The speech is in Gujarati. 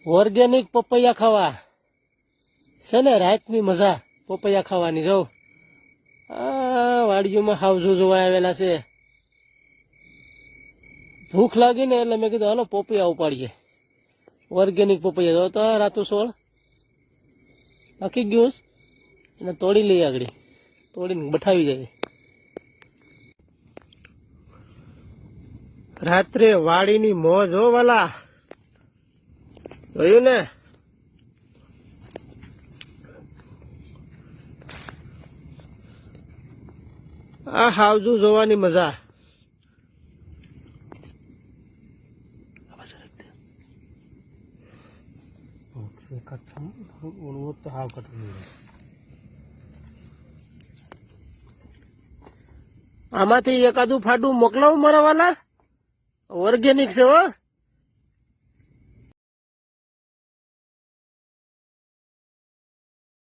ઓર્ગેનિક પપૈયા ખાવા છે ને, રાતની મજા પપૈયા ખાવાની. જો આ વાડીઓમાં હાવજો જોવા આવેલા છે. ભૂખ લાગી ને એટલે મેં કીધું હાલો પપૈયા ઉપાડીએ. ઓર્ગેનિક પપૈયા તો રાતો સોળ બાકી ગયું એને તોડી લઈએ, આગળ તોડીને બઠાવી જાય. રાત્રે વાડીની મોજ હો વાલા, જોયું ને? આ હાવજુ જોવાની મજા. આમાંથી એકાદું ફાટું મોકલાવું મારા વાલા, ઓર્ગેનિક છે હો.